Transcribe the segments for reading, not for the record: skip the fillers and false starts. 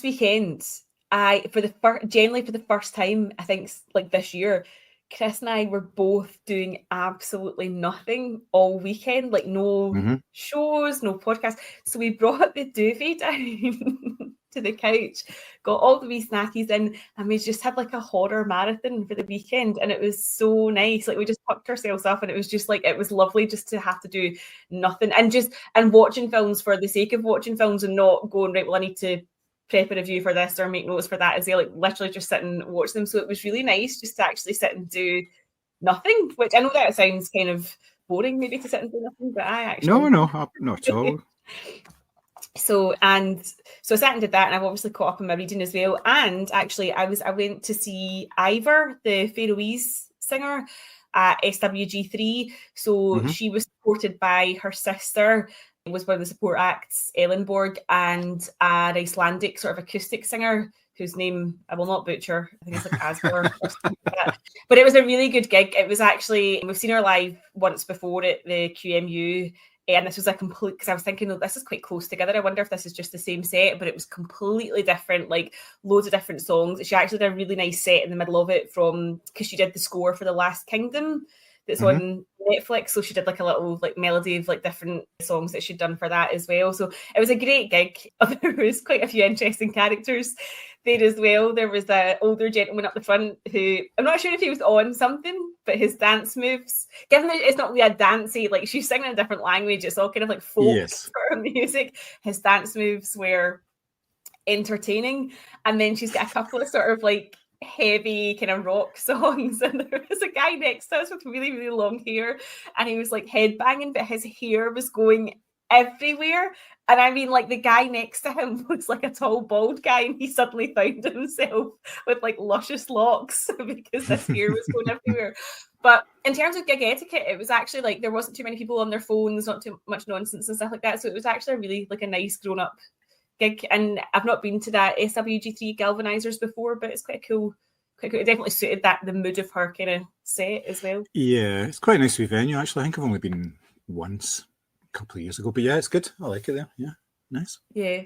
weekend, generally for the first time, I think like this year, Chris and I were both doing absolutely nothing all weekend, like no shows, no podcasts. So we brought the duvet down to the couch, got all the wee snackies in, and we just had like a horror marathon for the weekend. And it was so nice. Like we just tucked ourselves up, and it was just like, it was lovely just to have to do nothing and watching films for the sake of watching films and not going, right, well, I need to prep a review for this or make notes for that, as they like literally just sit and watch them. So it was really nice just to actually sit and do nothing, which I know that sounds kind of boring maybe to sit and do nothing, but I actually no, not at all. So I sat and did that, and I've obviously caught up on my reading as well. And actually I went to see Ivor, the Faroese singer, at SWG3. So she was supported by her sister, was one of the support acts, Ellenborg, and an Icelandic sort of acoustic singer whose name I will not butcher. I think it's like Asgore or something like that. But it was a really good gig. It was actually, we've seen her live once before at the QMU, and this was a complete, because I was thinking, oh, this is quite close together. I wonder if this is just the same set, but it was completely different, like loads of different songs. She actually did a really nice set in the middle of it because she did the score for The Last Kingdom that's on Netflix. So she did like a little like melody of like different songs that she'd done for that as well. So it was a great gig. There was quite a few interesting characters there as well. There was an older gentleman up the front who, I'm not sure if he was on something, but his dance moves, given that it's not really a dancey, like she's singing in a different language, it's all kind of like folk sort of music. His dance moves were entertaining. And then she's got a couple of sort of like heavy kind of rock songs, and there was a guy next to us with really, really long hair, and he was like headbanging, but his hair was going everywhere. And I mean, like the guy next to him was like a tall bald guy, and he suddenly found himself with like luscious locks because his hair was going everywhere. But in terms of gig etiquette, it was actually like there wasn't too many people on their phones, not too much nonsense and stuff like that. So it was actually really like a nice grown-up gig. And I've not been to that SWG3 Galvanizers before, but it's quite cool. It definitely suited the mood of her kind of set as well. Yeah, it's quite a nice wee venue actually. I think I've only been once a couple of years ago, but yeah, it's good. I like it there. Yeah, nice. Yeah,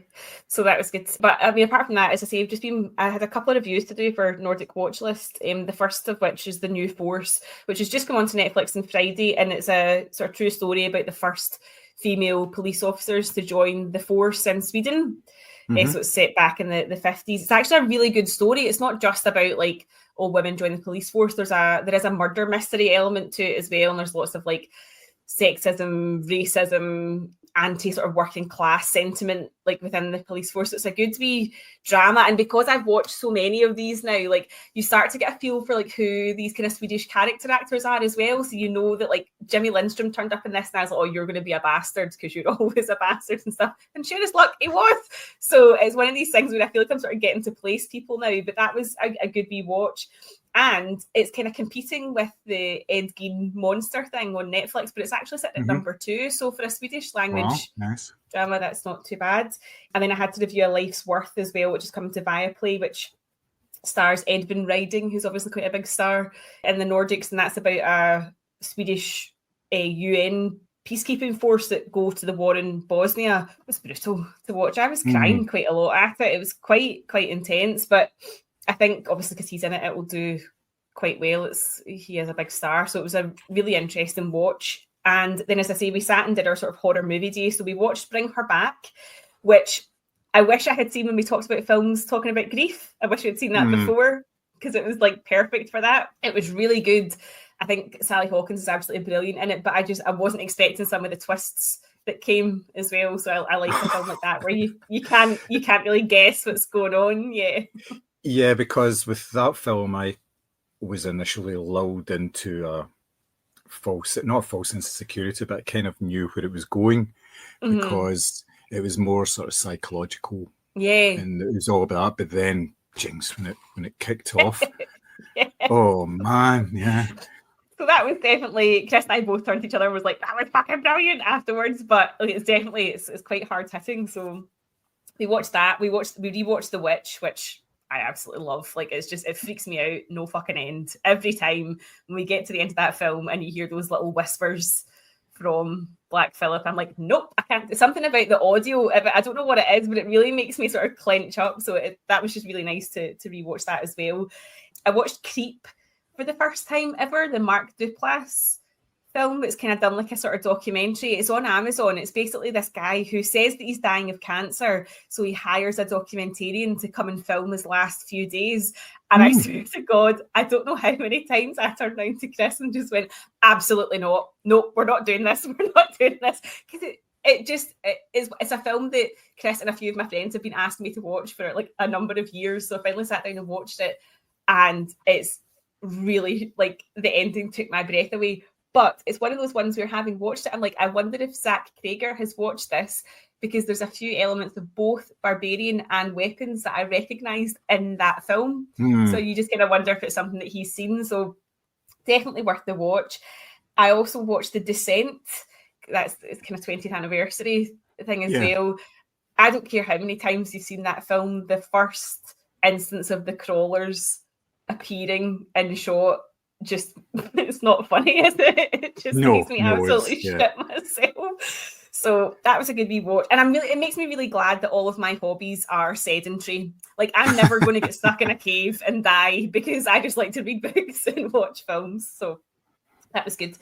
so that was good. But I mean, apart from that, as I say, I had a couple of reviews to do for Nordic Watch List. The first of which is The New Force, which has just come onto Netflix on Friday, and it's a sort of true story about the first female police officers to join the force in Sweden. So it's set back in the 50s. It's actually a really good story. It's not just about like all women join the police force. There is a murder mystery element to it as well, and there's lots of like sexism, racism, anti sort of working class sentiment like within the police force. So it's a good wee drama. And because I've watched so many of these now, like you start to get a feel for like who these kind of Swedish character actors are as well. So you know that like Jimmy Lindstrom turned up in this and I was like, oh, you're going to be a bastard because you're always a bastard and stuff. And sure as luck, he was. So it's one of these things where I feel like I'm sort of getting to place people now, but that was a good wee watch. And it's kind of competing with the Ed Gein monster thing on Netflix, but it's actually sitting at number 2. So for a Swedish language drama, that's not too bad. And then I had to review A Life's Worth as well, which is coming to Viaplay, which stars Edvin Riding, who's obviously quite a big star in the Nordics. And that's about a Swedish UN peacekeeping force that go to the war in Bosnia. It was brutal to watch. I was crying quite a lot at it. It was quite intense, but I think obviously because he's in it, it will do quite well. He is a big star, so it was a really interesting watch. And then, as I say, we sat and did our sort of horror movie day. So we watched Bring Her Back, which I wish I had seen when we talked about films talking about grief. I wish we had seen that before because it was like perfect for that. It was really good. I think Sally Hawkins is absolutely brilliant in it, but I wasn't expecting some of the twists that came as well. So I like a film like that where you can't really guess what's going on. Yeah, because with that film, I was initially lulled into not a false sense of security, but I kind of knew where it was going because it was more sort of psychological. Yeah. And it was all about that. But then, jinx, when it kicked off, oh man, yeah. So that was definitely, Chris and I both turned to each other and was like, that was fucking brilliant afterwards. But like, it's quite hard hitting. So we watched that. We rewatched The Witch, which I absolutely love. Like, it freaks me out no fucking end every time when we get to the end of that film and you hear those little whispers from Black Phillip. I'm like, nope, I can't. There's something about the audio. I don't know what it is, but it really makes me sort of clench up. So that was just really nice to rewatch that as well. I watched Creep for the first time ever, the Mark Duplass film. It's kind of done like a sort of documentary. It's on Amazon. It's basically this guy who says that he's dying of cancer, so he hires a documentarian to come and film his last few days. And I swear to God, I don't know how many times I turned around to Chris and just went, absolutely not. No, we're not doing this. We're not doing this. Because it's a film that Chris and a few of my friends have been asking me to watch for like a number of years. So I finally sat down and watched it. And it's really, like, the ending took my breath away. But it's one of those ones where, having watched it, I'm like, I wonder if Zach Krager has watched this, because there's a few elements of both Barbarian and Weapons that I recognised in that film. So you just kind of wonder if it's something that he's seen. So definitely worth the watch. I also watched The Descent. It's kind of 20th anniversary thing as well. I don't care how many times you've seen that film. The first instance of the crawlers appearing in shot, just, it's not funny, is it? It just makes me absolutely shit myself. So that was a good wee watch. And it makes me really glad that all of my hobbies are sedentary. Like, I'm never going to get stuck in a cave and die, because I just like to read books and watch films. So that was good.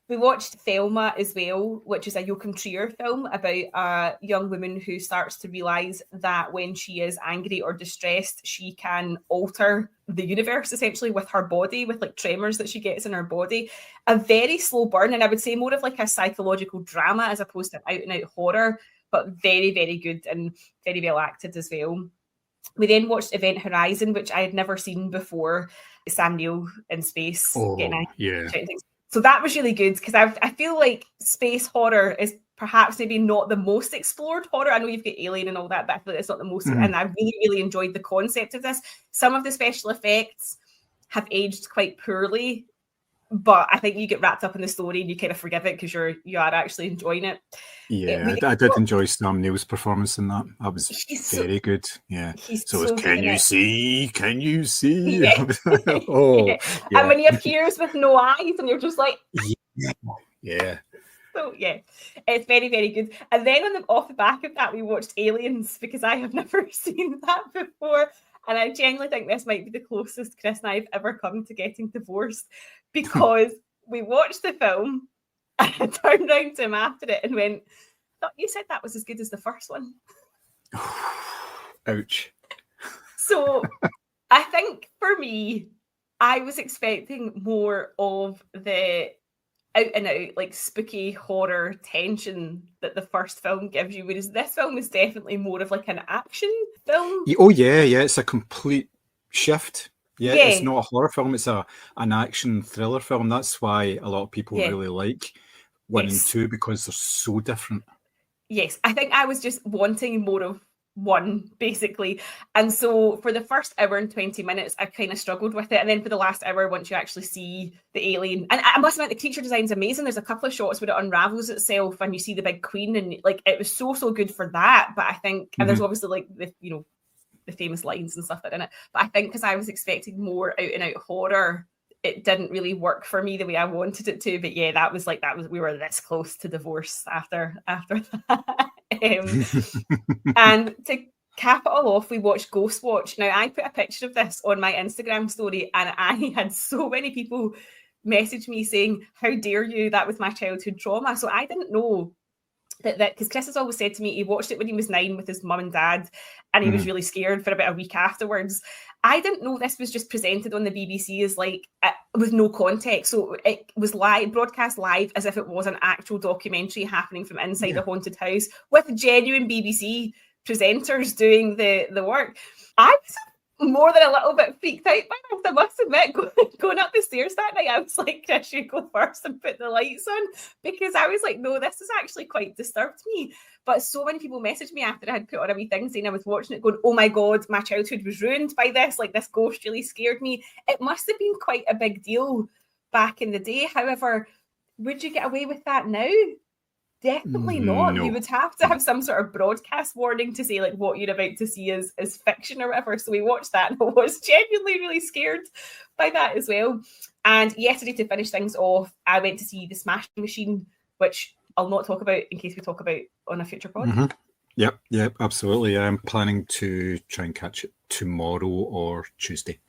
We watched Thelma as well, which is a Joachim Trier film about a young woman who starts to realise that when she is angry or distressed, she can alter the universe, essentially, with her body, with like tremors that she gets in her body. A very slow burn, and I would say more of like a psychological drama as opposed to out and out horror, but very, very good and very well acted as well. We then watched Event Horizon, which I had never seen before. Sam Neill in space. So that was really good, because I feel like space horror is perhaps maybe not the most explored horror. I know you've got Alien and all that, but I feel like it's not the most. And I really, really enjoyed the concept of this. Some of the special effects have aged quite poorly, but I think you get wrapped up in the story and you kind of forgive it because you are actually enjoying it. Yeah, I did enjoy Sam Neill's performance in that. That was very good. Yeah. So it was, can you see? Can you see? Yeah. And when he appears with no eyes and you're just like, yeah. So yeah, it's very, very good. And then off the back of that, we watched Aliens, because I have never seen that before. And I genuinely think this might be the closest Chris and I have ever come to getting divorced, because we watched the film and I turned around to him after it and went, "Thought you said that was as good as the first one." Ouch. So I think for me, I was expecting more of the out and out, like, spooky horror tension that the first film gives you, whereas this film is definitely more of like an action film. Oh yeah, it's a complete shift. Yeah, it's not a horror film, it's an action thriller film. That's why a lot of people really like 1 and 2, because they're so different. Yes, I think I was just wanting more of one, basically. And so for the first hour and 20 minutes, I kind of struggled with it. And then for the last hour, once you actually see the alien, and I must admit, the creature design's amazing. There's a couple of shots where it unravels itself and you see the big queen, and like, it was so good for that. But I think, and there's obviously like the famous lines and stuff in it. But I think because I was expecting more out and out horror, it didn't really work for me the way I wanted it to. But yeah, we were this close to divorce after that. And to cap it all off, we watched Ghostwatch. Now, I put a picture of this on my Instagram story, and I had so many people message me saying, "How dare you? That was my childhood trauma." So I didn't know that because Chris has always said to me he watched it when he was 9 with his mum and dad, and he was really scared for about a week afterwards. I didn't know this was just presented on the BBC as like with no context. So it was broadcast live as if it was an actual documentary happening from inside a haunted house with genuine BBC presenters doing the work. I was more than a little bit freaked out by this, I must admit. Going up the stairs that night, I was like, "Chris, you go first and put the lights on," because I was like, no, this has actually quite disturbed me. But so many people messaged me after I had put on a wee thing saying I was watching it going, "Oh my God, my childhood was ruined by this. Like, this ghost really scared me." It must have been quite a big deal back in the day. However, would you get away with that now? Definitely not. No. You would have to have some sort of broadcast warning to say like what you're about to see is fiction or whatever. So we watched that and I was genuinely really scared by that as well. And yesterday, to finish things off, I went to see The Smashing Machine which I'll not talk about in case we talk about on a future pod. Yep, absolutely. I'm planning to try and catch it tomorrow or Tuesday.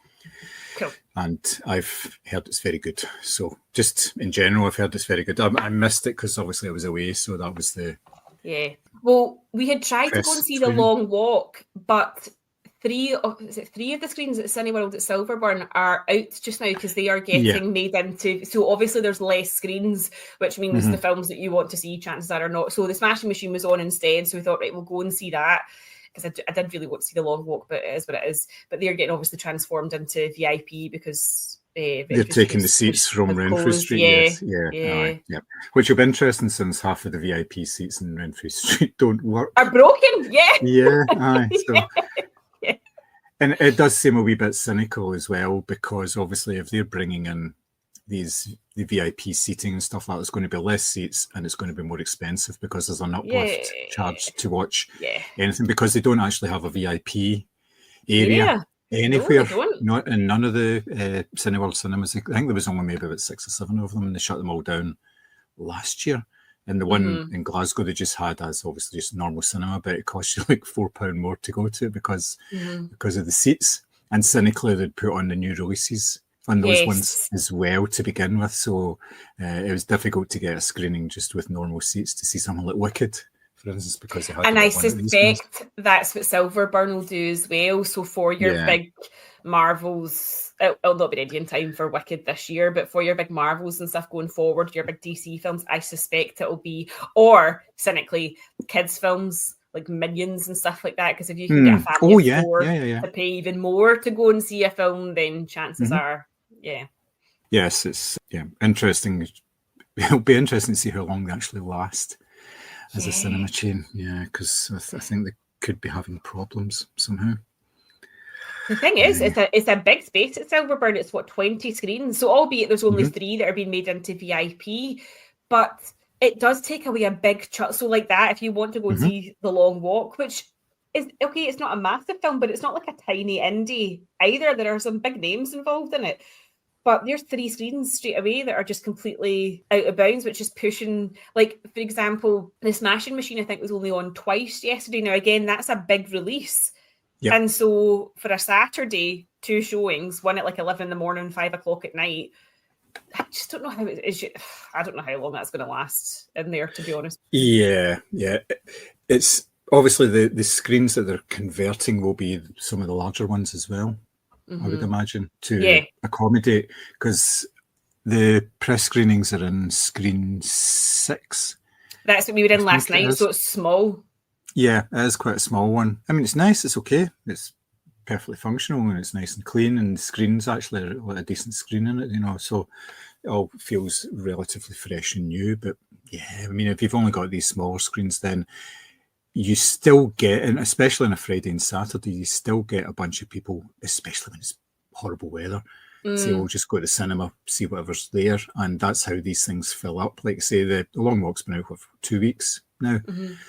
Cool. And I've heard it's very good. So just in general, I've heard it's very good. I missed it because obviously I was away, so that was the... Yeah. Well, we had tried to go and see The Long Walk, but three of the screens at Cineworld at Silverburn are out just now because they are getting made into... So obviously there's less screens, which means the films that you want to see, chances are not. So The Smashing Machine was on instead, so we thought, right, we'll go and see that. Because I did really want to see The Long Walk, but it is what it is. But they're getting obviously transformed into VIP because... they're taking the seats from Renfrew Street, yeah. Which will be interesting since half of the VIP seats in Renfrew Street don't work. Are broken, aye. So. And it does seem a wee bit cynical as well, because obviously if they're bringing in the VIP seating and stuff like that, there's going to be less seats and it's going to be more expensive because there's an uplift charge to watch anything, because they don't actually have a VIP area anywhere. Not in none of the Cineworld cinemas. I think there was only maybe about 6 or 7 of them, and they shut them all down last year. And the one in Glasgow they just had as obviously just normal cinema, but it costs you like £4 more to go to because of the seats. And cynically, they'd put on the new releases on those ones as well to begin with. So it was difficult to get a screening just with normal seats to see something like Wicked, for instance, because they had. And I suspect that's what Silverburn will do as well. So for your big Marvels, it'll not be ready in time for Wicked this year, but for your big Marvels and stuff going forward, your big DC films, I suspect it'll be, or cynically, kids films like Minions and stuff like that, because if you can get a family of 4 to pay even more to go and see a film, then chances are, Yes, it's interesting. It'll be interesting to see how long they actually last as a cinema chain, because I think they could be having problems somehow. The thing is, it's a big space at Silverburn. It's 20 screens. So albeit there's only 3 that are being made into VIP, but it does take away a big chunk. So like that, if you want to go and see The Long Walk, which is okay, it's not a massive film, but it's not like a tiny indie either. There are some big names involved in it. But there's 3 screens straight away that are just completely out of bounds, which is pushing, like, for example, The Smashing Machine, I think, was only on twice yesterday. Now, again, that's a big release. Yep. And so for a Saturday, 2 showings, one at like 11 in the morning, 5 o'clock at night, I just don't know how it is. I don't know how long that's going to last in there, to be honest. Yeah. It's obviously the screens that they're converting will be some of the larger ones as well, I would imagine, to accommodate, because the press screenings are in screen 6. That's what we were in last night, so it's small. Yeah, it is quite a small one. I mean, it's nice, it's okay. It's perfectly functional and it's nice and clean, and the screen's actually a decent screen in it, so it all feels relatively fresh and new. But I mean, if you've only got these smaller screens, then you still get, and especially on a Friday and Saturday, you still get a bunch of people, especially when it's horrible weather, say, we'll just go to the cinema, see whatever's there, and that's how these things fill up. Like, say, the Long Walk's been out for 2 weeks now,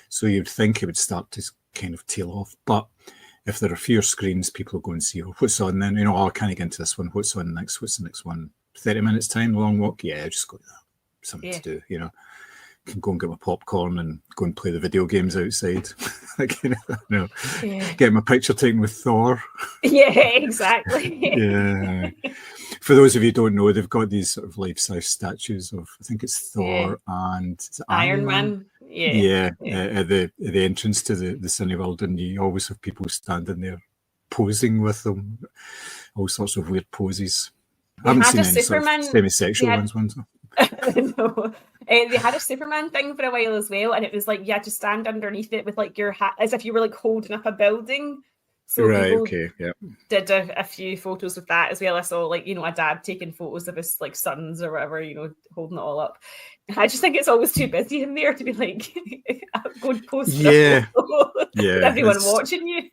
so you'd think it would start to kind of tail off. But if there are fewer screens, people will go and see, what's on then? I can't get into this one. What's on next? What's the next one? 30 minutes time, The Long Walk? Yeah, just go to that. Something to do, Can go and get my popcorn and go and play the video games outside. Get my picture taken with Thor. Yeah, exactly. For those of you who don't know, they've got these sort of life-size statues of, I think it's Thor and Iron Man. At the entrance to the Cineworld, and you always have people standing there posing with them, all sorts of weird poses. I haven't seen any sort of semi-sexual ones. No. They had a Superman thing for a while as well, and it was like you had to stand underneath it with like your hat as if you were like holding up a building. So did a few photos with that as well. I saw like a dad taking photos of his like sons or whatever, holding it all up. I just think it's always too busy in there to be like going post everyone watching you.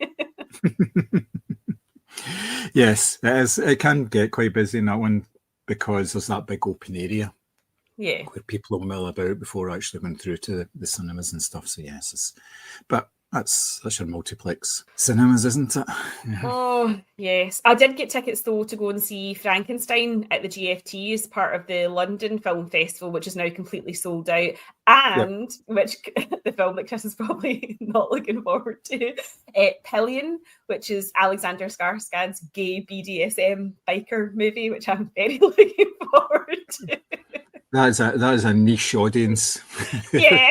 Yes, it is. It can get quite busy in that one because there's that big open area. Where people will mill about before actually going through to the cinemas and stuff. So yes, but That's your multiplex cinemas, isn't it? Yeah. Oh, yes. I did get tickets, though, to go and see Frankenstein at the GFT as part of the London Film Festival, which is now completely sold out. And, which the film that Chris is probably not looking forward to, Pillion, which is Alexander Skarsgård's gay BDSM biker movie, which I'm very looking forward to. That is a niche audience. Yeah.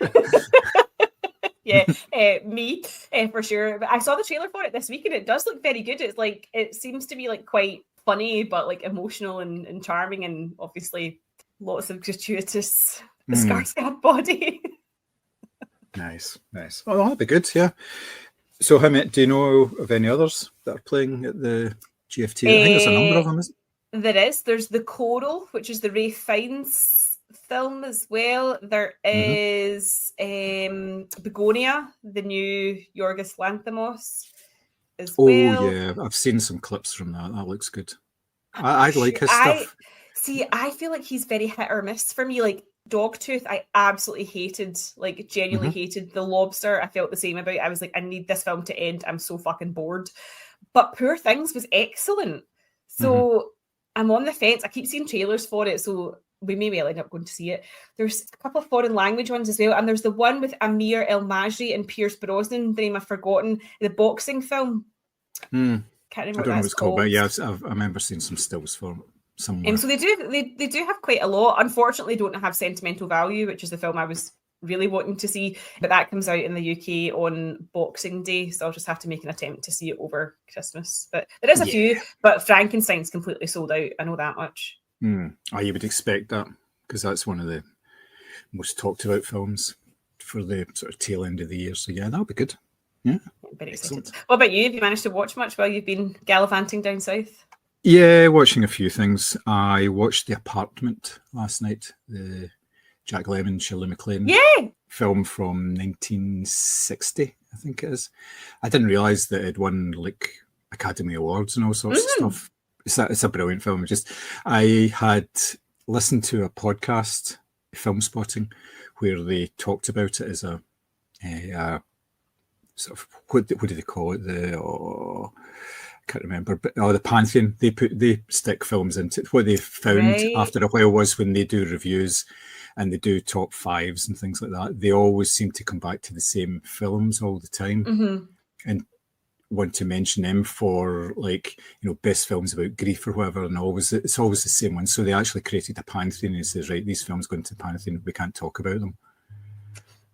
Yeah, me for sure. But I saw the trailer for it this week, and it does look very good. It's like it seems to be like quite funny, but like emotional and charming, and obviously lots of gratuitous Skarsgård body. Nice. Oh, that'd be good. Yeah. So, how many? Do you know of any others that are playing at the GFT? I think there's a number of them, isn't there? There is. There's the Coral, which is the Ralph Fiennes film as well. There is Begonia, the new Yorgos Lanthimos as well. Oh yeah, I've seen some clips from that. That looks good. I like his stuff. I feel like he's very hit or miss for me. Like Dogtooth, I absolutely hated, like genuinely hated. The Lobster, I felt the same about. I was like, I need this film to end. I'm so fucking bored. But Poor Things was excellent. So I'm on the fence. I keep seeing trailers for it, so we maybe end up going to see it. There's a couple of foreign language ones as well, and there's the one with Amir El Majri and Pierce Brosnan, the name I've forgotten, the boxing film. Can't remember I don't know what it's called, but yeah, I remember seeing some stills for somewhere. So they do have quite a lot. Unfortunately, don't have Sentimental Value, which is the film I was really wanting to see, but that comes out in the UK on Boxing Day, so I'll just have to make an attempt to see it over Christmas. But there is a few, but Frankenstein's completely sold out. I know that much. Oh, you would expect that, because that's one of the most talked about films for the sort of tail end of the year. So yeah, that'll be good. Yeah, very excited. What about you? Have you managed to watch much while you've been gallivanting down south? Yeah, watching a few things. I watched The Apartment last night, the Jack Lemmon, Shirley MacLaine film from 1960, I think it is. I didn't realise that it won like Academy Awards and all sorts of stuff. It's a brilliant film. I had listened to a podcast, Film Spotting, where they talked about it as a sort of what do they call it? I can't remember, but the Pantheon. They stick films into it. What they found after a while was when they do reviews and they do top fives and things like that, they always seem to come back to the same films all the time, and want to mention them for, like, you know, best films about grief or whatever, and it's always the same one. So they actually created a Pantheon and says, right, these films go into the Pantheon, we can't talk about them.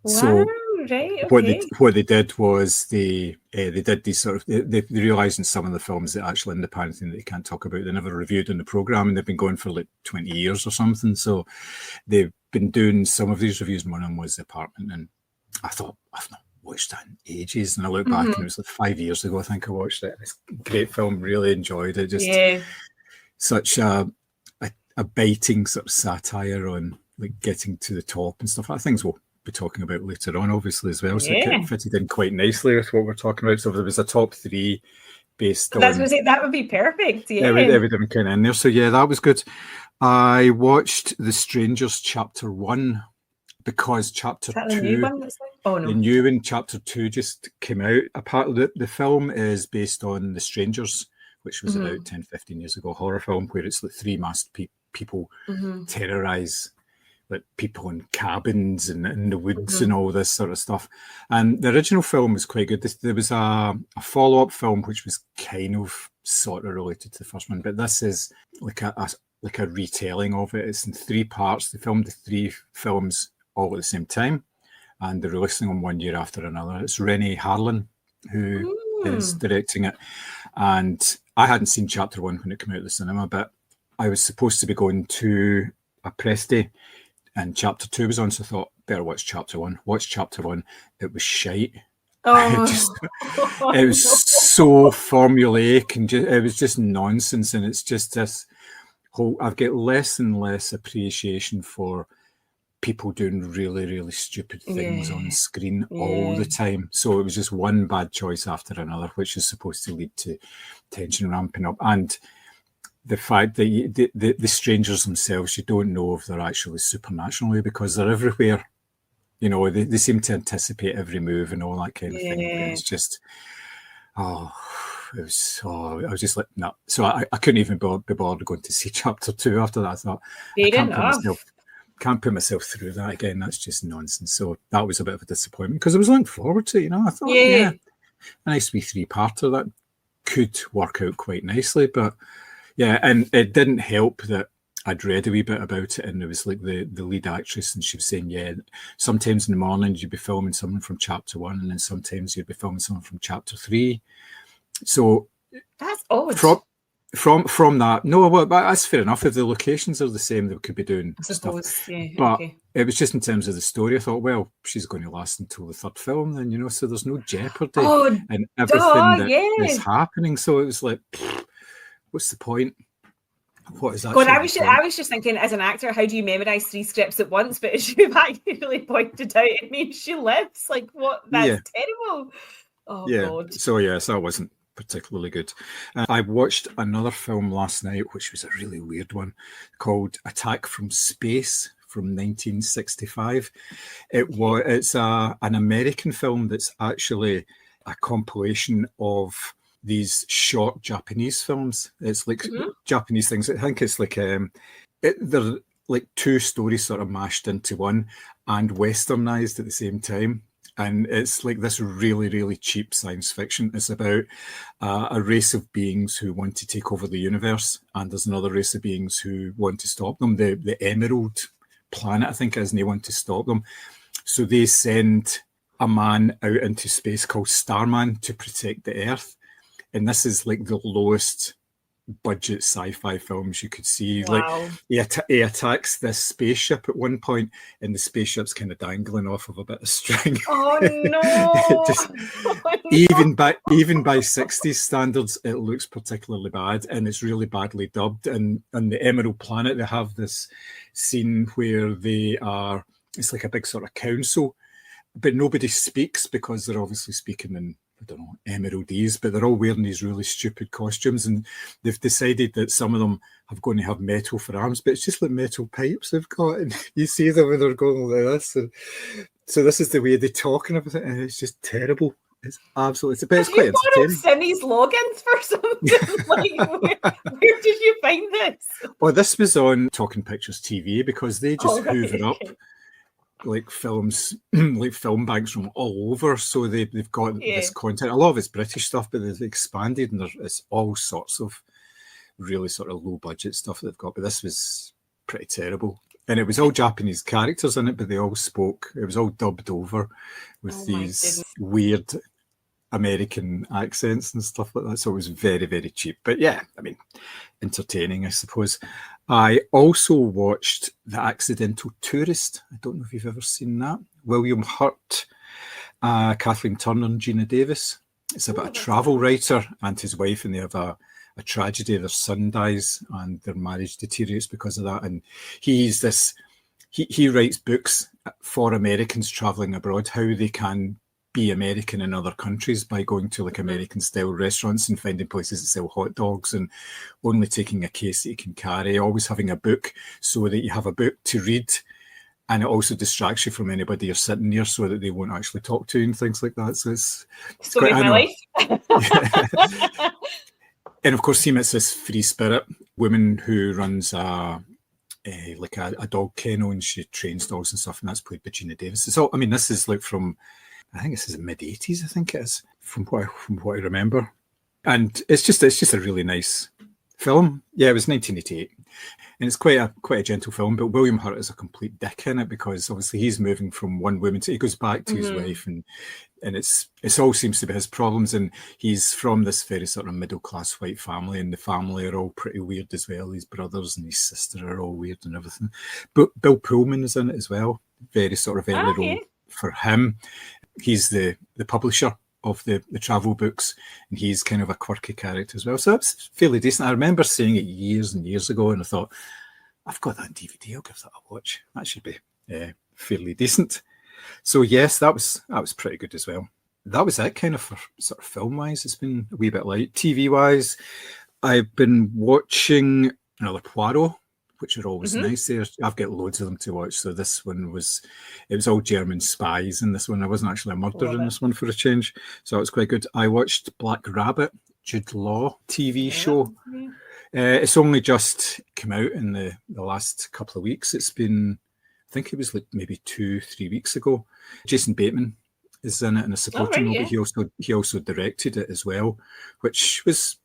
Wow, so right, okay. what they did was they did these sort of, they realised in some of the films that actually in the Pantheon that they can't talk about, they never reviewed in the programme, and they've been going for like 20 years or something. So they've been doing some of these reviews, and one of them was The Apartment, and I thought, I've not watched that in ages, and I look back and it was like 5 years ago I think I watched it. It's a great film, really enjoyed it. Just such a biting sort of satire on like getting to the top and stuff. Things we'll be talking about later on, obviously, as well. So it fitted in quite nicely with what we're talking about. So if there was a top three based on... that would be perfect. Yeah, everything kind of in there. So yeah, that was good. I watched The Strangers Chapter 1 because Chapter 2... the new one that's like... Oh, no. The new one, Chapter 2, just came out. Apart the film is based on The Strangers, which was about 10, 15 years ago, a horror film where it's like three masked people terrorise like people in cabins and in the woods and all this sort of stuff. And the original film was quite good. There was a follow-up film which was kind of sort of related to the first one, but this is like a retelling of it. It's in three parts. They filmed the three films all at the same time, and they're releasing them 1 year after another. It's Renee Harlin who is directing it. And I hadn't seen Chapter 1 when it came out of the cinema, but I was supposed to be going to a press day, and Chapter 2 was on, so I thought, better watch Chapter 1. Watch Chapter 1. It was shite. It was so formulaic, and it was just nonsense, and it's just this whole... I've got less and less appreciation for people doing really, really stupid things on screen all the time. So it was just one bad choice after another, which is supposed to lead to tension ramping up. And the fact that the strangers themselves, you don't know if they're actually supernatural, because they're everywhere You know, they seem to anticipate every move and all that kind of thing. But Yeah. it's just, I was just like, no. So I couldn't even be bothered going to see chapter 2 after that. I thought, I can't put myself through that again. That's just nonsense. So that was a bit of a disappointment because I was looking forward to it. You know, I thought, yeah, a nice wee 3-parter that could work out quite nicely. But yeah, and it didn't help that I'd read a wee bit about it, and there was like the lead actress, and she was saying, yeah, sometimes in the morning you'd be filming someone from chapter 1, and then sometimes you'd be filming someone from chapter 3. So that's odd. From that, no, well, that's fair enough. If the locations are the same, they could be doing stuff. Yeah, but it was just in terms of the story. I thought, well, she's going to last until the 3rd film, then, you know, so there's no jeopardy and everything that is happening. So it was like, what's the point? What is that? God, I was just thinking, as an actor, how do you memorize 3 scripts at once? But as you've actually pointed out, it means she lives. Like, what? That's terrible. Oh, God. So, yes, that wasn't particularly good. I watched another film last night, which was a really weird one, called Attack from Space from 1965. It's an American film that's actually a compilation of these short Japanese films. It's like Japanese things. I think it's like they're like 2 stories sort of mashed into one and westernized at the same time. And it's like this really, really cheap science fiction. It's about a race of beings who want to take over the universe, and there's another race of beings who want to stop them. The Emerald Planet, I think it is, and they want to stop them. So they send a man out into space called Starman to protect the Earth. And this is like the lowest budget sci-fi films you could see. Wow. Like he attacks this spaceship at one point, and the spaceship's kind of dangling off of a bit of string. Oh no! Even by 60s standards, it looks particularly bad, and it's really badly dubbed. And on the Emerald Planet, they have this scene where it's like a big sort of council, but nobody speaks because they're obviously speaking in, I don't know, Emeraldese, but they're all wearing these really stupid costumes, and they've decided that some of them are going to have metal for arms, but it's just like metal pipes they've got, and you see them when they're going like this. And so this is the way they're talking about it, and it's just terrible. It's absolutely, but it's quite entertaining. Simmy's logins for something? Like, where did you find this? Well, this was on Talking Pictures TV because they just hoover up like films, like film banks from all over. So they've got this content. A lot of it's British stuff, but they've expanded, and it's all sorts of really sort of low budget stuff that they've got. But this was pretty terrible. And it was all Japanese characters in it, but they all spoke. It was all dubbed over with these weird American accents and stuff like that. So it was very, very cheap. But yeah, I mean, entertaining, I suppose. I also watched The Accidental Tourist. I don't know if you've ever seen that. William Hurt, Kathleen Turner, and Gina Davis. It's about a travel writer and his wife, and they have a tragedy. Their son dies, and their marriage deteriorates because of that. And he writes books for Americans traveling abroad, how they can be American in other countries by going to like American style restaurants and finding places that sell hot dogs, and only taking a case that you can carry, always having a book so that you have a book to read, and it also distracts you from anybody you're sitting near so that they won't actually talk to you and things like that. So it's quite, my life. And of course he meets this free spirit woman who runs a dog kennel, and she trains dogs and stuff, and that's played by Gina Davis. So I mean, this is like from, I think this is mid-80s, I think it is, from what I remember. And it's just a really nice film. Yeah, it was 1988. And it's quite a gentle film, but William Hurt is a complete dick in it because obviously he's moving from one woman to, he goes back to his wife, and it's all seems to be his problems, and he's from this very sort of middle-class white family, and the family are all pretty weird as well. His brothers and his sister are all weird and everything. But Bill Pullman is in it as well. Very sort of early role for him. He's the publisher of the travel books, and he's kind of a quirky character as well. So it's fairly decent. I remember seeing it years and years ago, and I thought, I've got that on DVD, I'll give that a watch. That should be fairly decent. So yes, that was pretty good as well. That was it kind of for sort of film-wise. It's been a wee bit light. TV-wise, I've been watching another Poirot which are always nice there. I've got loads of them to watch. So this one it was all German spies in this one. There wasn't actually a murder in this one for a change. So it was quite good. I watched Black Rabbit, Jude Law TV show. It's only just come out in the last couple of weeks. It's been, I think it was like maybe 2-3 weeks ago. Jason Bateman is in it in a supporting role, but he also directed it as well, which was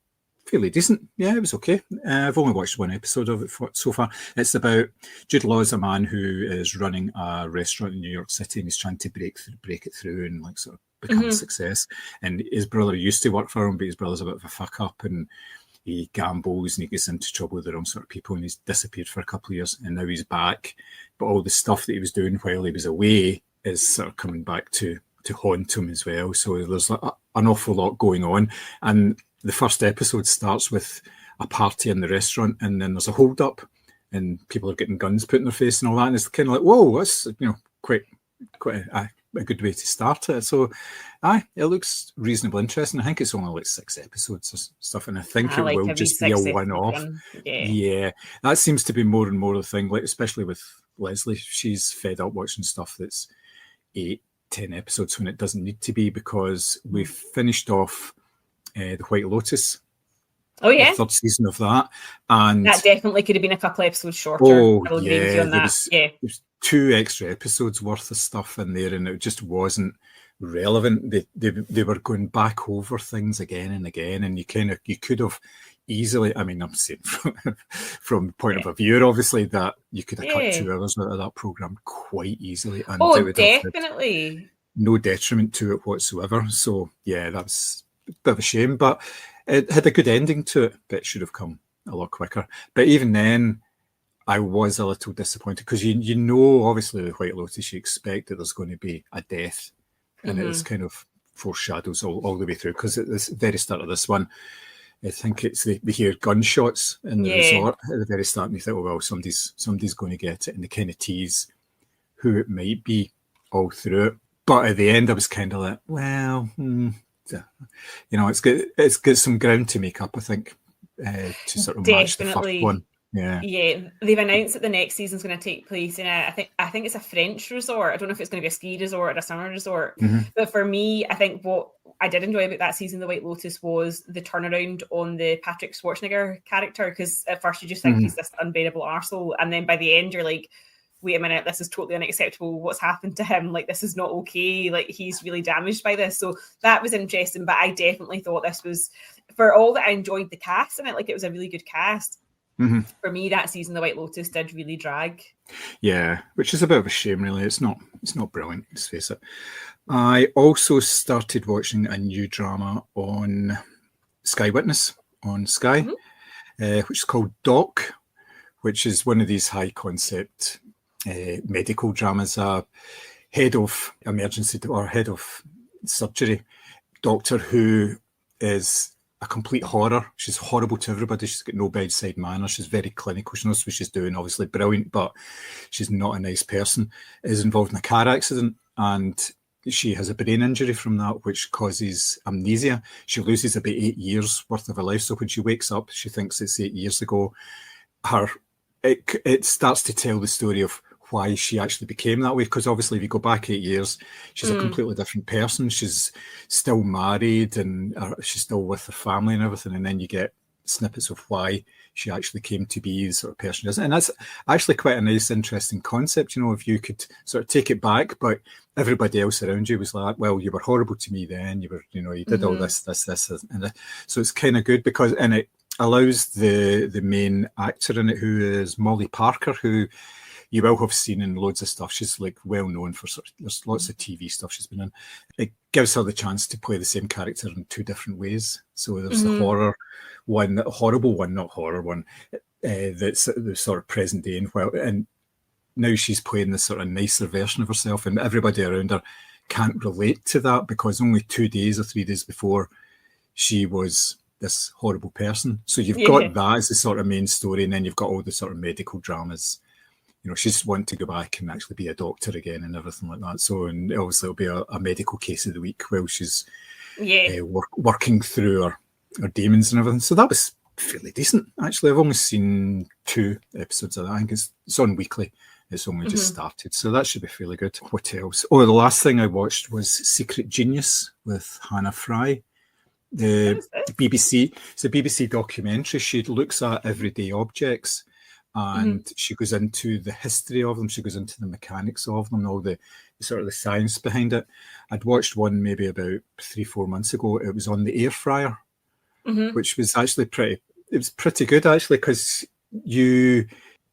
fairly decent. Yeah, it was okay. I've only watched one episode of it so far. It's about Jude Law is a man who is running a restaurant in New York City, and he's trying to break it through and like sort of become a success. And his brother used to work for him, but his brother's a bit of a fuck up, and he gambles and he gets into trouble with the wrong sort of people, and he's disappeared for a couple of years, and now he's back. But all the stuff that he was doing while he was away is sort of coming back to haunt him as well. So there's an awful lot going on. And the first episode starts with a party in the restaurant, and then there's a hold up, and people are getting guns put in their face and all that. And it's kind of like, whoa, that's quite a good way to start it. So, it looks reasonably interesting. I think it's only like 6 episodes or stuff, and I think it will just be a one-off. Yeah, that seems to be more and more the thing. Like especially with Leslie, she's fed up watching stuff that's 8-10 episodes when it doesn't need to be, because we've finished off the White Lotus. Oh yeah, the 3rd season of that, and that definitely could have been a couple episodes shorter. Oh yeah, there's 2 extra episodes worth of stuff in there, and it just wasn't relevant. They were going back over things again and again, and you could have easily. I mean, I'm saying from the point of a viewer, obviously, that you could have cut 2 hours out of that program quite easily, and it would definitely have no detriment to it whatsoever. So yeah, that's a bit of a shame, but it had a good ending to it, but it should have come a lot quicker. But even then, I was a little disappointed, because you know, obviously, the White Lotus, you expect that there's going to be a death, and it's kind of foreshadows all the way through, because at the very start of this one, I think it's they hear gunshots in the resort at the very start, and you think, oh well, somebody's going to get it, and they kind of tease who it might be all through it. But at the end, I was kind of like, well, it's got some ground to make up, I think, to sort of match the first one. Yeah, they've announced that the next season's going to take place in I think it's a French resort. I don't know if it's going to be a ski resort or a summer resort. But for me, I think what I did enjoy about that season, The White Lotus, was the turnaround on the Patrick Schwarzenegger character, because at first you just think he's this unbearable arsehole, and then by the end you're like, wait a minute, this is totally unacceptable. What's happened to him? Like, this is not okay. Like, he's really damaged by this. So that was interesting, but I definitely thought this was, for all that I enjoyed the cast in it, like it was a really good cast. For me, that season, The White Lotus did really drag. Yeah, which is a bit of a shame, really. It's not brilliant, let's face it. I also started watching a new drama on Sky Witness on Sky, which is called Doc, which is one of these high concept medical dramas. Head of emergency or head of surgery doctor who is a complete horror. She's horrible to everybody. She's got no bedside manner. She's very clinical. She knows what she's doing, obviously brilliant, but she's not a nice person. Is involved in a car accident, and she has a brain injury from that, which causes amnesia. She loses about 8 years worth of her life. So when she wakes up, she thinks it's 8 years ago. It starts to tell the story of why she actually became that way, because obviously if you go back 8 years, she's a completely different person. She's still married, and she's still with her family and everything, and then you get snippets of why she actually came to be the sort of person she is. And that's actually quite a nice, interesting concept, if you could sort of take it back, but everybody else around you was like, well, you were horrible to me then, you were, you did all this, and that. So it's kind of good, because in it allows the main actor in it, who is Molly Parker, who you will have seen in loads of stuff. She's like well known for there's lots of TV stuff she's been in. It gives her the chance to play the same character in 2 different ways. So there's the horror one, the horrible one, not horror one, that's the sort of present day, and now she's playing this sort of nicer version of herself, and everybody around her can't relate to that, because only 2 days or 3 days before she was this horrible person. So you've got that as the sort of main story, and then you've got all the sort of medical dramas. She's wanting to go back and actually be a doctor again and everything like that. So, and obviously it'll be a medical case of the week while she's working through her demons and everything. So that was fairly decent, actually. I've only seen 2 episodes of that. I think it's on weekly. It's only just started, so that should be fairly good. What else? Oh, the last thing I watched was Secret Genius with Hannah Fry. The BBC, it's a BBC documentary. She looks at everyday objects and she goes into the history of them. She goes into the mechanics of them, all the sort of the science behind it. I'd watched one maybe about 3-4 months ago. It was on the air fryer, which was actually pretty good, actually, because you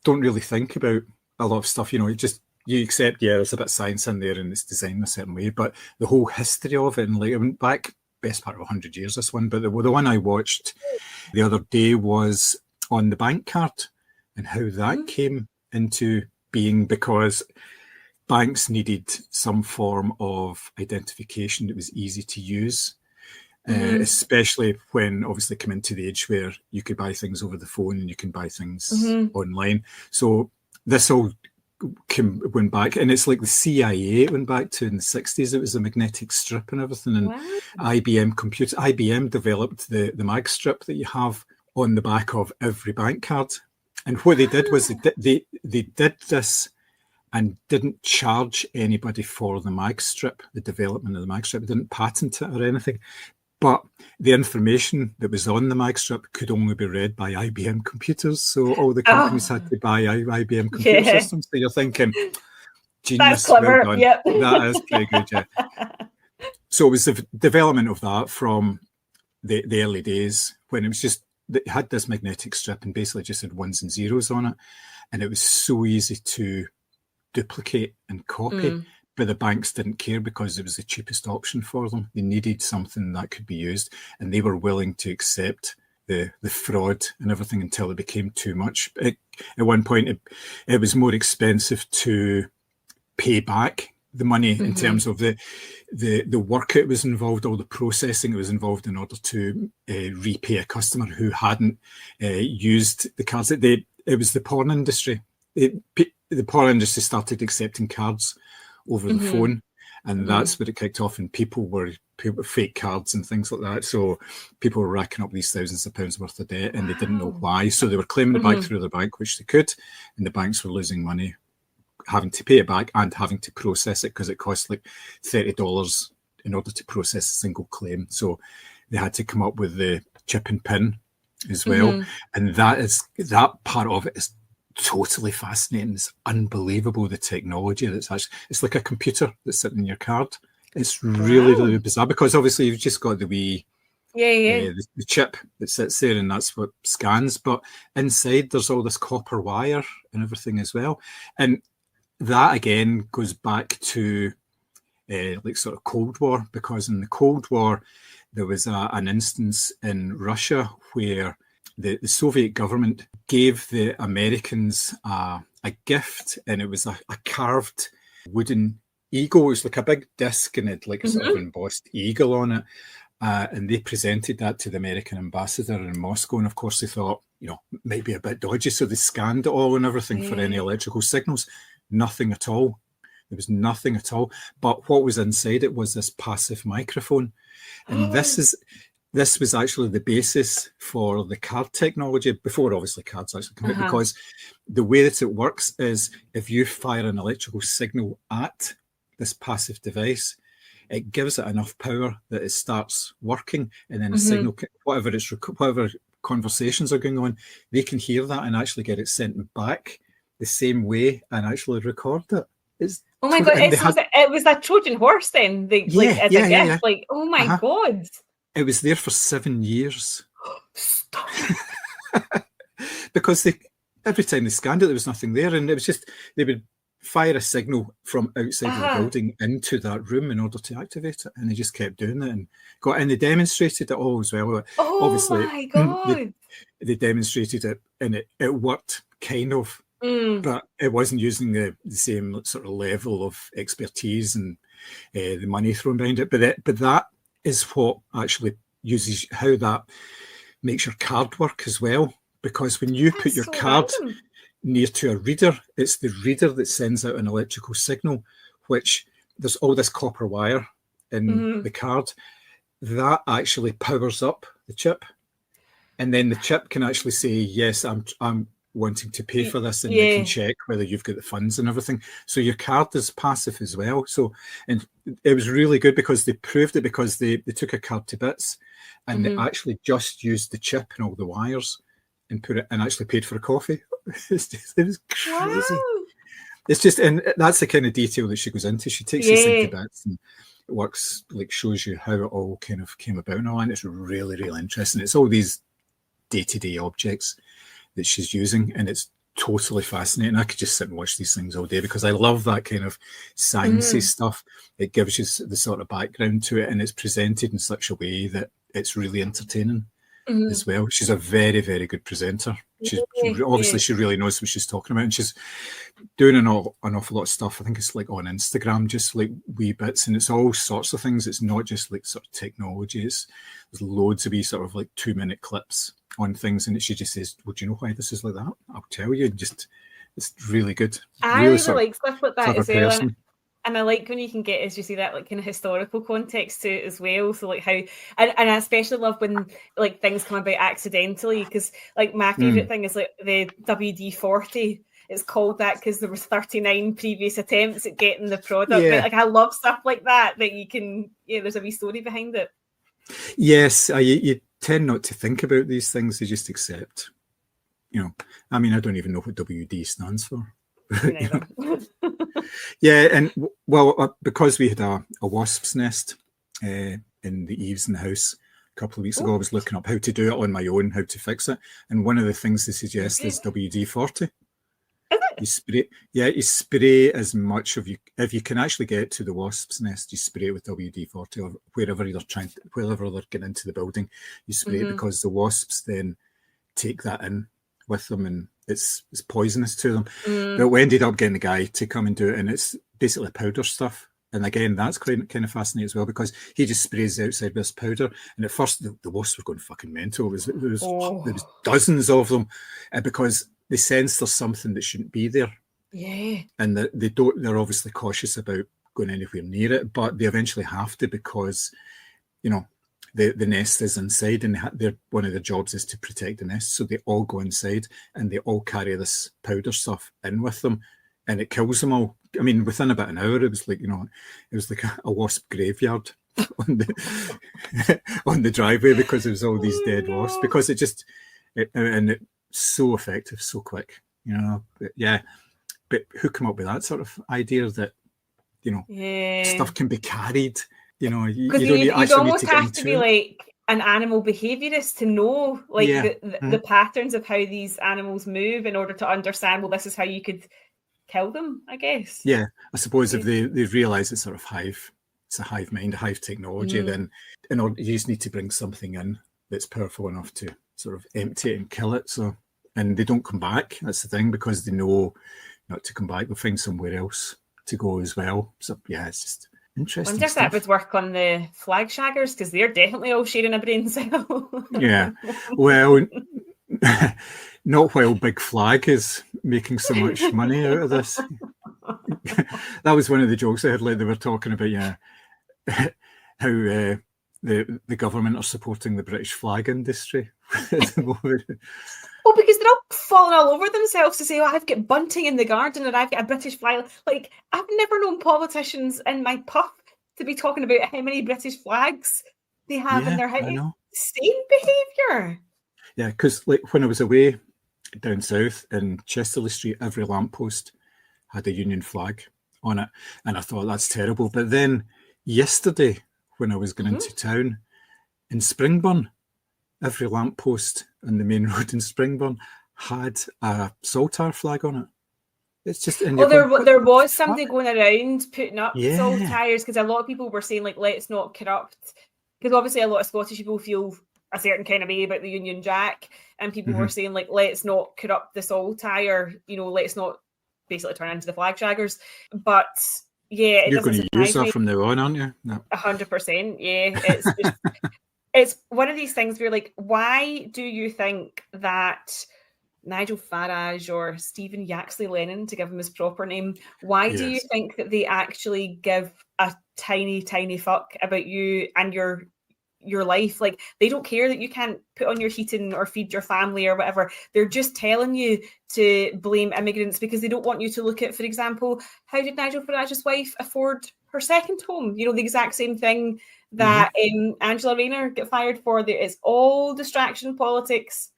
don't really think about a lot of stuff, you accept, there's a bit of science in there and it's designed a certain way, but the whole history of it, and like, I went back best part of 100 years, this one, but the one I watched the other day was on the bank card and how that came into being, because banks needed some form of identification that was easy to use, especially when obviously come into the age where you could buy things over the phone and you can buy things online. So this all went back, and it's like the CIA went back to in the 60s. It was a magnetic strip and everything, and IBM developed the mag strip that you have on the back of every bank card. And what they did was they did this and didn't charge anybody for the mag strip, the development of the mag strip. They didn't patent it or anything. But the information that was on the mag strip could only be read by IBM computers. So all the companies had to buy IBM computer systems. So you're thinking, genius, that's clever. Well done. Yep. That is pretty good, yeah. So it was the development of that from the early days when it was just, it had this magnetic strip and basically just had 1s and 0s on it. And it was so easy to duplicate and copy. But the banks didn't care because it was the cheapest option for them. They needed something that could be used, and they were willing to accept the fraud and everything until it became too much. At one point, it was more expensive to pay back the money in terms of the work it was involved, all the processing it was involved in order to repay a customer who hadn't used the cards. It was the porn industry. The porn industry started accepting cards over the phone, and that's where it kicked off, and people were fake cards and things like that. So people were racking up these thousands of pounds worth of debt, and they didn't know why. So they were claiming it back through their bank, which they could, and the banks were losing money, having to pay it back and having to process it because it cost like $30 in order to process a single claim. So they had to come up with the chip and pin as well, and that part of it is totally fascinating. It's unbelievable, the technology that's actually, it's like a computer that's sitting in your card. It's really bizarre, because obviously you've just got the wee the chip that sits there, and that's what scans, but inside there's all this copper wire and everything as well. And that again goes back to like sort of Cold War, because in the Cold War there was an instance in Russia where the Soviet government gave the Americans a gift, and it was a carved wooden eagle. It was like a big disc, and it like a sort of embossed eagle on it. And they presented that to the American ambassador in Moscow. And of course they thought, might be a bit dodgy. So they scanned it all and everything for any electrical signals. Nothing at all. There was nothing at all. But what was inside it was this passive microphone. And this was actually the basis for the card technology, before obviously cards actually come out, because the way that it works is if you fire an electrical signal at this passive device, it gives it enough power that it starts working, and then the signal, whatever conversations are going on, they can hear that and actually get it sent back the same way and actually record it. Oh my God, it was a Trojan horse then? Like, oh my God. It was there for 7 years. Stop. Because every time they scanned it, there was nothing there. And it was just, they would fire a signal from outside of the building into that room in order to activate it. And they just kept doing it, and they demonstrated it all as well. Oh, obviously, my God. They demonstrated it, and it worked kind of, but it wasn't using the same sort of level of expertise and the money thrown behind it. But that is what actually uses how that makes your card work as well, because when you put your card near to a reader, it's the reader that sends out an electrical signal, which there's all this copper wire in the card that actually powers up the chip, and then the chip can actually say, yes, I'm wanting to pay for this, and it can check whether you've got the funds and everything. So your card is passive as well. So, and it was really good because they proved it, because they took a card to bits and they actually just used the chip and all the wires and put it and actually paid for a coffee. It was crazy. Wow. It's just, and that's the kind of detail that she goes into. She takes these things to bits and it works, like shows you how it all kind of came about and all, and it's really, really interesting. It's all these day-to-day objects that she's using, and it's totally fascinating. I could just sit and watch these things all day because I love that kind of sciencey stuff. It gives you the sort of background to it, and it's presented in such a way that it's really entertaining as well. She's a very, very good presenter. She's obviously she really knows what she's talking about, and she's doing an awful lot of stuff. I think it's like on Instagram, just like wee bits, and it's all sorts of things. It's not just like sort of technology. There's loads of wee sort of like 2-minute clips on things, and she just says, well, do you know why this is like that? I'll tell you. Just, it's really good. I really like stuff like that as well. And I like when you can get, as you see, that like kind of historical context to it as well. So like how, and I especially love when like things come about accidentally, because like my favourite thing is like the WD-40. It's called that because there was 39 previous attempts at getting the product. Yeah. Like I love stuff like that you can, there's a wee story behind it. Yes, you tend not to think about these things. You just accept, I mean, I don't even know what WD stands for. Yeah, and well, because we had a wasp's nest in the eaves in the house a couple of weeks ago, I was looking up how to do it on my own, how to fix it, and one of the things they suggest is WD-40. You spray as much of if you can actually get to the wasp's nest, you spray it with WD-40 or wherever they're getting into the building, you spray it, because the wasps then take that in with them and it's poisonous to them. But we ended up getting the guy to come and do it, and it's basically powder stuff. And again, that's kind of fascinating as well, because he just sprays outside with this powder. And at first, the wasps were going fucking mental. There was dozens of them, because they sense there's something that shouldn't be there. Yeah. And they're obviously cautious about going anywhere near it, but they eventually have to, because, the nest is inside, and one of their jobs is to protect the nest. So they all go inside and they all carry this powder stuff in with them, and it kills them all. I mean, within about an hour, it was like, it was like a wasp graveyard on the driveway, because there was all these dead wasps, because it's so effective, so quick, But who come up with that sort of idea that, stuff can be carried? You don't almost have to be like an animal behaviorist to know the patterns of how these animals move in order to understand, well, this is how you could kill them, I guess. Yeah, I suppose if they realise it's sort of it's a hive mind, a hive technology, then you just need to bring something in that's powerful enough to sort of empty it and kill it. So, and they don't come back. That's the thing, because they know not to come back. They'll find somewhere else to go as well. So yeah, it's just interesting. I wonder if that would work on the flag shaggers, because they're definitely all sharing a brain cell. Yeah, well, not while Big Flag is making so much money out of this. That was one of the jokes I had. Like, they were talking about how the government are supporting the British flag industry at the moment. Oh, because they're all falling all over themselves to say, oh, I've got bunting in the garden and I've got a British flag. Like, I've never known politicians in my puff to be talking about how many British flags they have in their house. Same behaviour. Yeah, because like when I was away down south in Chesterley Street, every lamppost had a Union flag on it. And I thought, that's terrible. But then yesterday, when I was going into town in Springburn, every lamppost on the main road in Springburn had a Saltire flag on it. It's just... there was somebody going around putting up Saltires, because a lot of people were saying, like, let's not corrupt. Because obviously a lot of Scottish people feel a certain kind of way about the Union Jack, and people were saying, like, let's not corrupt the Saltire, let's not basically turn into the flag shaggers. But yeah, you're going to use that from now on, aren't you? No. 100%. Yeah, it's just it's one of these things where, like, why do you think that Nigel Farage or Stephen Yaxley Lennon, to give him his proper name, why do you think that they actually give a tiny, tiny fuck about you and your your life. Like, they don't care that you can't put on your heating or feed your family or whatever. They're just telling you to blame immigrants because they don't want you to look at, for example, how did Nigel Farage's wife afford her second home? You know, the exact same thing that Angela Rayner got fired for. It's all distraction politics.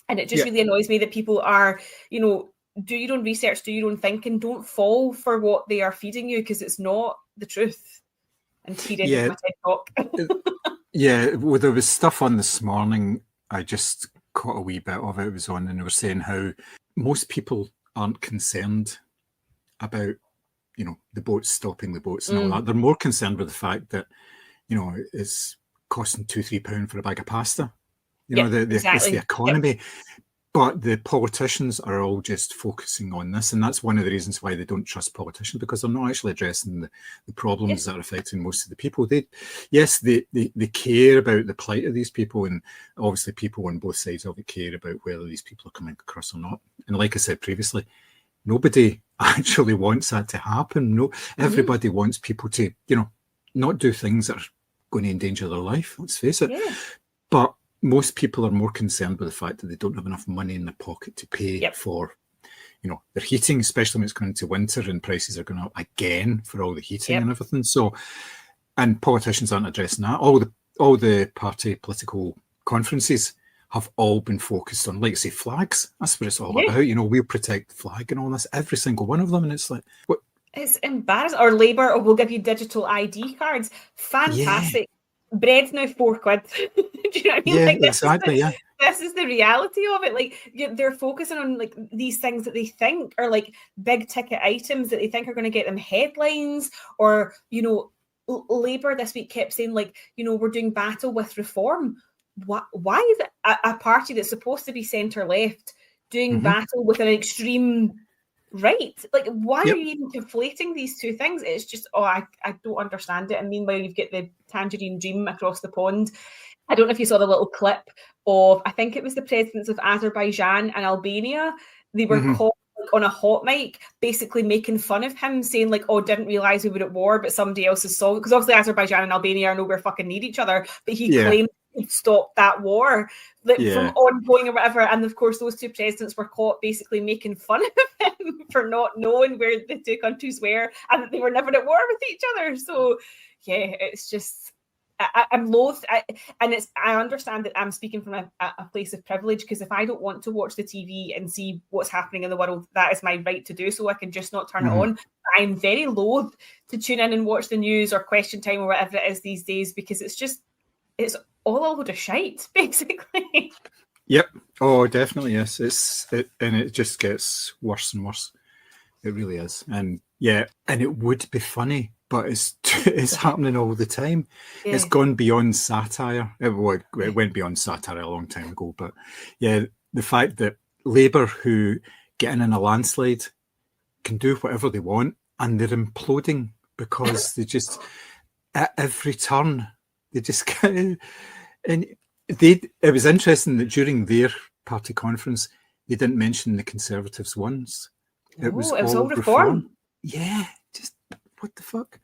And it just really annoys me that people are, you know, do your own research, do your own thinking, don't fall for what they are feeding you, because it's not the truth. And T ended my TED talk. Well, there was stuff on this morning. I just caught a wee bit of it. It was on, and they were saying how most people aren't concerned about, you know, the boats stopping the boats and all that. They're more concerned with the fact that, you know, it's costing £2-3 for a bag of pasta. You know, exactly. It's the economy. But the politicians are all just focusing on this. And that's one of the reasons why they don't trust politicians, because they're not actually addressing the problems that are affecting most of the people. They care about the plight of these people. And obviously people on both sides of it care about whether these people are coming across or not. And like I said previously, nobody actually wants that to happen. No, everybody wants people to, you know, not do things that are going to endanger their life. Let's face it. Yeah. But most people are more concerned with the fact that they don't have enough money in their pocket to pay for, you know, their heating, especially when it's going into winter and prices are going up again for all the heating and everything. So, and politicians aren't addressing that. All the party political conferences have all been focused on, like, say, flags. That's what it's all about. You know, we'll protect the flag and all this, every single one of them. And it's like, what? It's embarrassing. Or Labour, or we'll give you digital ID cards. Fantastic. Bread's now £4. Do you know what I mean? Yeah, like, exactly. This is the reality of it. Like, they're focusing on, like, these things that they think are like big ticket items that they think are going to get them headlines. Or, you know, Labour this week kept saying, like, you know, we're doing battle with reform. Why is it a party that's supposed to be centre left doing battle with an extreme right? Like, why are you even conflating these two things? It's just, I don't understand it. And meanwhile, you've got the Tangerine Dream across the pond. I don't know if you saw the little clip of, I think it was the presidents of Azerbaijan and Albania. They were caught, like, on a hot mic, basically making fun of him, saying, like, didn't realise we were at war, but somebody else has solved it. Because obviously Azerbaijan and Albania are nowhere fucking near each other, but he claimed he'd stopped that war, like, from ongoing or whatever. And of course, those two presidents were caught basically making fun of him for not knowing where the two countries were and that they were never at war with each other. So, it's just, I'm loath. I understand that I'm speaking from a place of privilege, because if I don't want to watch the TV and see what's happening in the world, that is my right to do so. I can just not turn it on. But I'm very loath to tune in and watch the news or Question Time or whatever it is these days, because it's all a load of shite, basically. Yep. Oh, definitely, yes. And it just gets worse and worse. It really is. And and it would be funny, but it's happening all the time. It's gone beyond satire. It went beyond satire a long time ago. But the fact that Labour, who get in a landslide, can do whatever they want, and they're imploding because they just, at every turn, they just get. And it was interesting that during their party conference, they didn't mention the Conservatives once. It was all reform. Yeah, just what the fuck?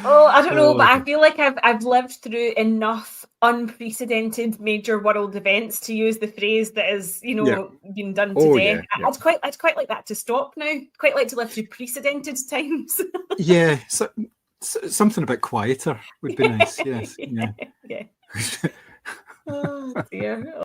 I don't know, but I feel like I've lived through enough unprecedented major world events, to use the phrase that is, you know, being done today. I'd quite like that to stop now. Quite like to live through precedented times. So, something a bit quieter would be nice. Yes. Oh dear.